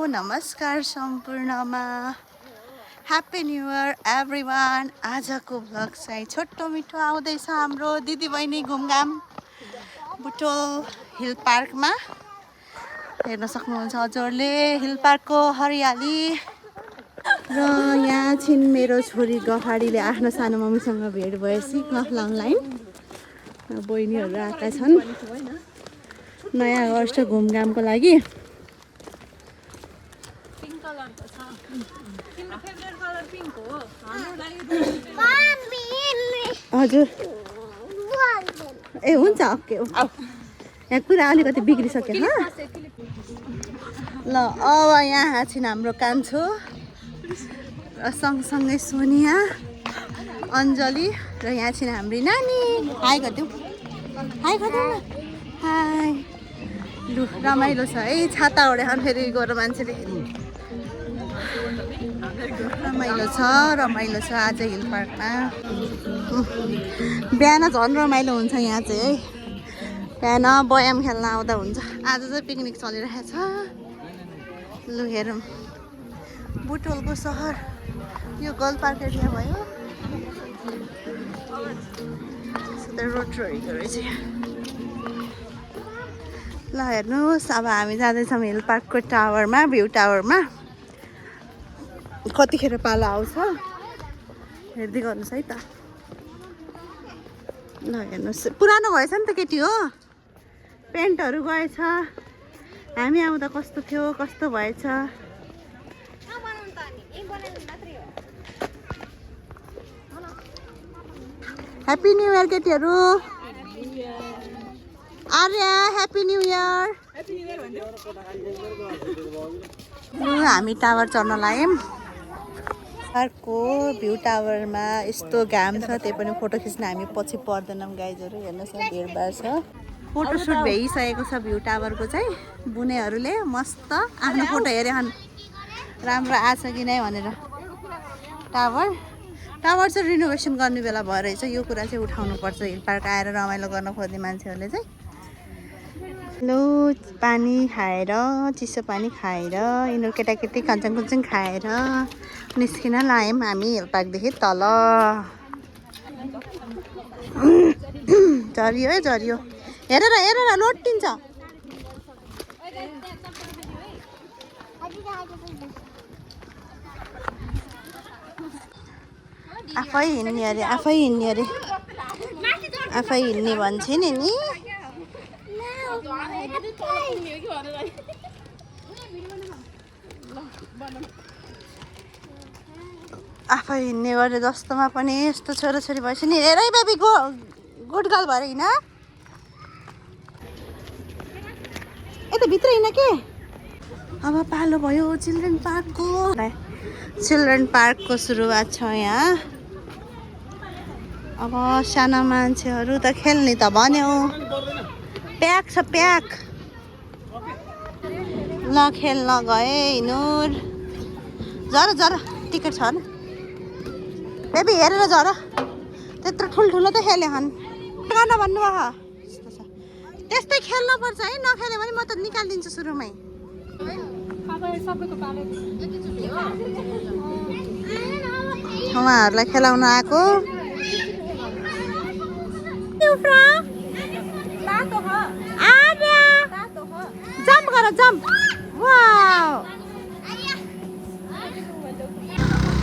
नमस्कार सम्पूर्णमा happy new year everyone. आजको भ्लग चाहिँ छोटो मिठो आउँदैछ हाम्रो दिदीबहिनी घुमघाम बुटोल हिल पार्कमा। हेर्न सक्नुहुन्छ हजुरले हिल पार्कको हरियाली। र यहाँ छिन् मेरो छोरी गफाडीले आफ्नो सानो मम्मीसँग भेट भएपछि गफ अनलाइन बहिनीहरू आएका छन् नयाँ वर्ष घुमघामको लागि। हजुर ए हुन्छ ओके यहाँ कुरा अलिकति बिग्रिसक्यो ल। अब यहाँ छिन् हाम्रो कान्छो र सँगसँगै सोनिया अञ्जली र यहाँ छिन् हाम्री नानी। हाई गरिदेऊ, हाई गरिदेऊ न, हाई। लु रमाइलो छ है, छाता ओढेर फेरि गएर मान्छेले रमाइलो छ आज हिल पार्कमा। बिहान झन् रमाइलो हुन्छ यहाँ चाहिँ है, बिहान बयाम खेल्न आउँदा हुन्छ। आज चाहिँ पिकनिक चलिरहेछ। लु हेरौँ बुटोलको सहर, यो गर्ल पार्क एरिया भयो। रोड रहेछ। ल हेर्नुहोस् अब हामी जाँदैछौँ हिल पार्कको टावरमा, भ्यू टावरमा। कतिखेर पालो आउँछ हेर्दै गर्नुहोस् है त। ल हेर्नुहोस् पुरानो भएछ नि त केटी हो, पेन्टहरू गएछ। हामी आउँदा कस्तो थियो कस्तो भएछ। ह्याप्पी न्यू इयर केटीहरू। Arya happy new year. हामी टावर चढ्न लाग्यौँ। पार्कको भ्यू टावरमा यस्तो घाम छ, त्यही पनि फोटो खिच्न हामी पछि पर्दैनौँ गाइजहरू। हेर्नुहोस् न भिडभाड छ। फोटोसुट भइसकेको छ भ्यू टावरको चाहिँ। बुनेहरूले मस्त आफ्नो फोटो हेरेछन् राम्रो आछ कि नै भनेर। टावर चाहिँ रिनोभेसन गर्ने बेला भएर रहेछ। यो कुरा चाहिँ उठाउनुपर्छ हिल पार्क आएर रमाइलो गर्न खोज्ने मान्छेहरूले चाहिँ। लु पानी खाएर, चिसो पानी खाएर, यिनीहरू केटाकेटी कञ्चङ खाएर निस्किन लाग्यौँ हामी हिल पार्कदेखि तल। झरियो है झरियो, हेरेर लोटिन्छ। आफै हिँड्ने अरे आफै हिँड्ने भन्छ नि। आफै हिँड्ने गरे जस्तोमा पनि यस्तो छोराछोरी भएछ नि। हेर है बेबी गुड गर्ल भएर हिँड। यता भित्र हिँड के। अब पालो भयो चिल्ड्रेन पार्कको सुरुवात छ यहाँ। अब सानो मान्छेहरू त खेल्ने त भन्यो, प्याक छ प्याक। ल खेल्न गए हिँडुर। जरा टिकट छ न बेबी, हेरेर जरा। त्यत्रो ठुल्ठुलो त खेले हन्। गान भन्नुभयो त्यस्तै खेल्नुपर्छ है, नखेल्यो भने म त निकालिदिन्छु सुरुमै। उहाँहरूलाई खेलाउन आएको। जम्प गर जम्प।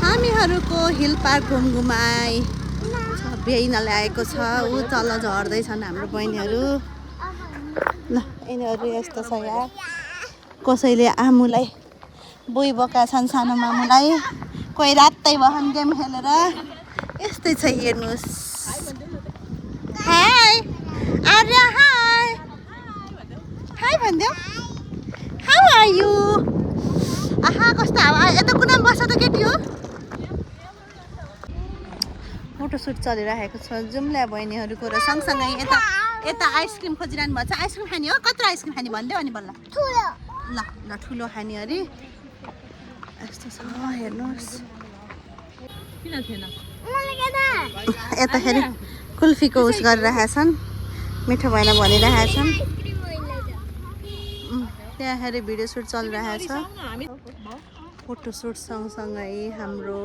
हामीहरूको हिल पार्क घुमघुमाई भ्याइनले आएको छ। ऊ तल झर्दैछन् हाम्रो बहिनीहरू। ल यिनीहरू यस्तो छ यार। कसैले आमुलाई बोइ बोका छन्, सानो मामुलाई। कोही रातै बहन गेम खेलेर। यस्तै छ हेर्नुहोस्। हाई आर्या, हाई हाई भनिदेऊ। How are you. आहा कस्तो हावा। यता कुनामा बस्छ त केटी हो। फोटोसुट चलिरहेको छ जुम्ल्या बहिनीहरूको र सँगसँगै यता आइसक्रिम खोजिरहनु भएको छ। आइसक्रिम खाने हो, कत्रो आइसक्रिम खाने भनिदेऊ अनि बल्ल। ल ठुलो खाने अरे। यस्तो छ हेर्नुहोस्। यताखेरि कुल्फीको उस गरिरहेछन्, मिठो भएन भनिरहेछन्। त्यहाँखेरि भिडियो सुट चलिरहेछ फोटो सुट सँगसँगै हाम्रो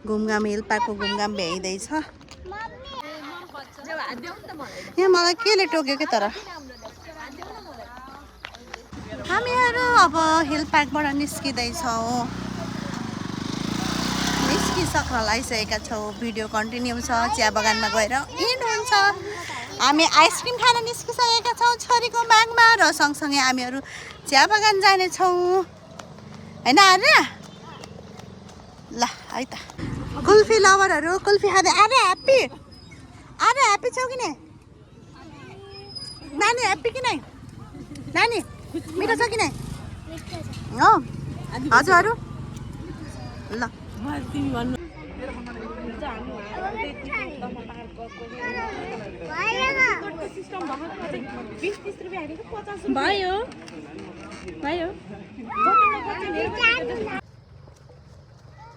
घुमघाम हिल पार्कको घुमघाम भ्याइँदैछ यहाँ मलाई केले टोक्यो के तर हामीहरू अब हिल पार्कबाट निस्किँदैछौँ निस्किसक्न लागिसकेका छौँ भिडियो कन्टिन्यू छ चिया बगानमा गएर इन्ड हुन्छ हामी आइसक्रिम खान निस्किसकेका छौँ छोरीको मागमा र सँगसँगै हामीहरू चिया बगान जानेछौँ होइन आर्या ल है त कुल्फी लभरहरू कुल्फी खाँदै आर्या ह्याप्पी छौ कि नै नानी ह्याप्पी कि नै नानी मिठो छ कि नै हो हजुरहरू ल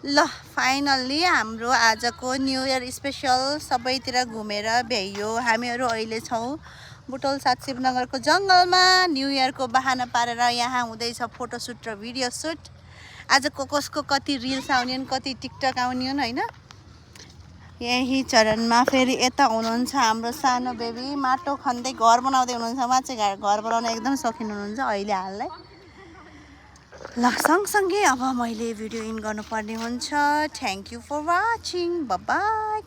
ल फाइनल्ली हाम्रो आजको न्यु इयर स्पेसल सबैतिर घुमेर भ्याइयो हामीहरू अहिले छौँ बुटोल सात शिवनगरको जङ्गलमा न्यु इयरको बहाना पारेर यहाँ हुँदैछ फोटोसुट र भिडियो सुट आज कसको कति रिल्स आउनेन् कति टिकटक आउनेन् होइन यही चरणमा फेरि यता हुनुहुन्छ हाम्रो सानो बेबी माटो खन्दै घर बनाउँदै हुनुहुन्छ उहाँ चाहिँ घर बनाउन एकदम सौखिन हुनुहुन्छ अहिले हाललाई ल सँगसँगै अब मैले भिडियो इन गर्नुपर्ने हुन्छ thank you for watching bye by